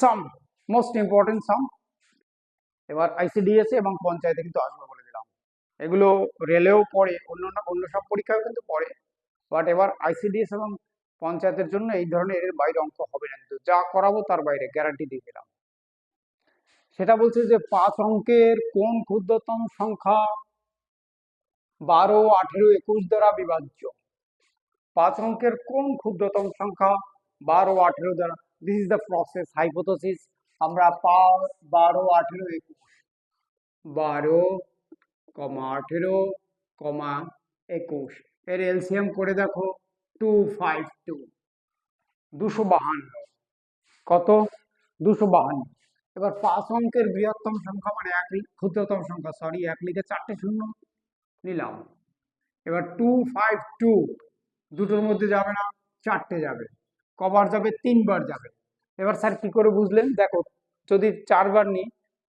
সাম, most important সাম। এবার ICDS এবং পঞ্চায়েতে কিন্তু আসবে বলে দিলাম। এগুলো রেলেও পড়ে, অন্য সব পরীক্ষাও কিন্তু পড়ে, বাট এবার আইসিডিএস এবং পঞ্চায়েতের জন্য এই ধরনের এর বাইরে অঙ্ক হবে না, কিন্তু যা করাবো তার বাইরে গ্যারান্টি দিয়ে দিলাম। সেটা বলছে যে 5 অঙ্কের কোন ক্ষুদ্রতম সংখ্যা 12, 18, 21 দ্বারা বিভাজ্য। 5 অঙ্কের কোন ক্ষুদ্রতম সংখ্যা 12, 18 দ্বারা, this is the process hypothesis. আমরা 12, 18, 21, 12, 18, 21 এর এলসিএম করে দেখো 252, 252। কত? 252। এবার 5 অঙ্কের বৃহত্তম সংখ্যা মানে ক্ষুদ্রতম সংখ্যা, সরি 1 লিখে 4টে শূন্য নিলাম। এবার 252 দুটোর মধ্যে যাবে না, 4টে যাবে। কবার যাবে? 3 বার যাবে। এবার স্যার কি করে বুঝলেন? দেখো, যদি 4 বার নিই,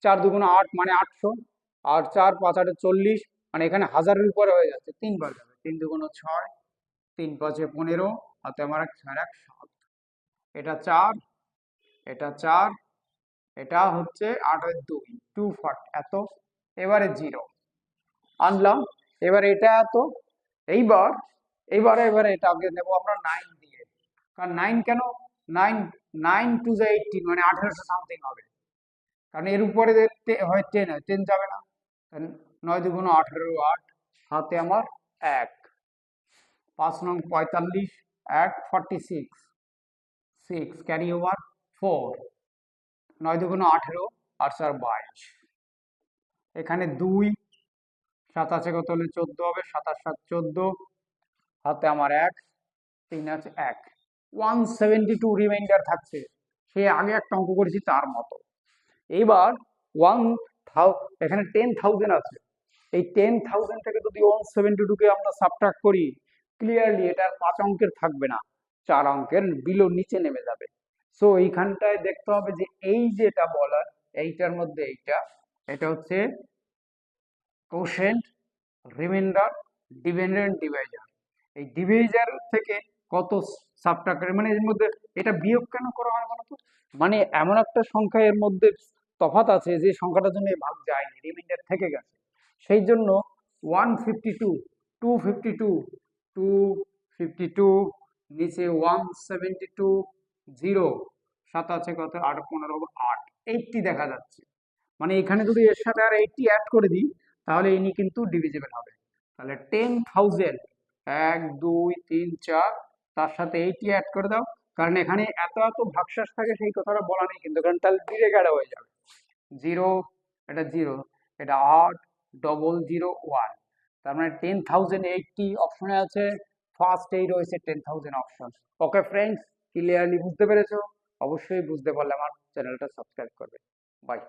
4 দুগুণ 8 মানে 800, আর 4 5 8 40, মানে এখানে হাজারের উপরে হয়ে যাচ্ছে, 3 বার যাবে। 3 দুগুণ 6, 3 5 15, হাতে আমার 1 4 1 7। এটা 4, এটা 4, এটা হচ্ছে 8 আর 2 240 এত। এবারে 0 আনলাম, এবার এটা এত। এইবার এবারে এটা আগে নেব আমরা 9 দিয়ে। কারণ 9 কেন? 9 9 2 যা 18, মানে 1800 সামথিং হবে। কারণ এর উপরে হয় 10, হয় 10 যাবে না। 9 দুগুণ 18, 8, হাতে আমার 1, 5 নং 45, 1 46, 6 ক্যারি ওভার 4, 9 দুগুণ 18, 8 4 22। এখানে 2, 7 আছে কত হলে 14 হবে, 7 আর 7 14, হাতে আমার 1, 3 আছে 1, 172 রিমাইন্ডার থাকছে। সে আগে একটা অঙ্ক করেছি তার মতো। এইবার এখানে 10,000 আছে, এই 10,000 থেকে যদি 172 কে আমরা সাবট্রাক্ট করি, ক্লিয়ারলি এটা 5 অঙ্কের থাকবে না, 4 অঙ্কের বিলো নিচে নেমে যাবে। সো এইখানটায় দেখতে হবে যে এই যেটা বলার, এইটার মধ্যে এটা হচ্ছে কোশেন্ট, রিমাইন্ডার, ডিপেন্ডেন্ট ডিভাইজার। এই ডিভাইজার থেকে কত সাবট্রাক্ট, মানে এর মধ্যে এটা বিয়োগ কেন করা হয় বলতো? মানে এমন একটা সংখ্যা এর মধ্যে তফাৎ আছে যে সংখ্যাটার জন্য ভাগ যায়নি, রিমাইন্ডার থেকে গেছে। সেই জন্য 152, 252, 252, নিচে 172, 0, 7 আছে কত 8 15 8, 80 দেখা যাচ্ছে। মানে এখানে যদি এর সাথে আর 80 অ্যাড করে দিই, তাহলে ইনি কিন্তু ডিভিজিবল হবে। তাহলে 10,000, 1 2 3 4, তার সাথে 80 অ্যাড করে দাও। কারণ এখানে এত এত ভাগশেষ থাকে সেই কথাটা বলা নেই কিন্তু, কারণ তাহলে ডিরেক্ট অ্যাড হয়ে যাবে। 0, এটা 0, এটা 8 0 1, তার মানে 10,080 অপশনে আছে, ফার্স্ট এই রয়েছে 10,000 অপশন। ওকে ফ্রেন্ডস, ক্লিয়ারলি বুঝতে পেরেছো? অবশ্যই বুঝতে পারলে আমার চ্যানেলটা সাবস্ক্রাইব করবে। বাই।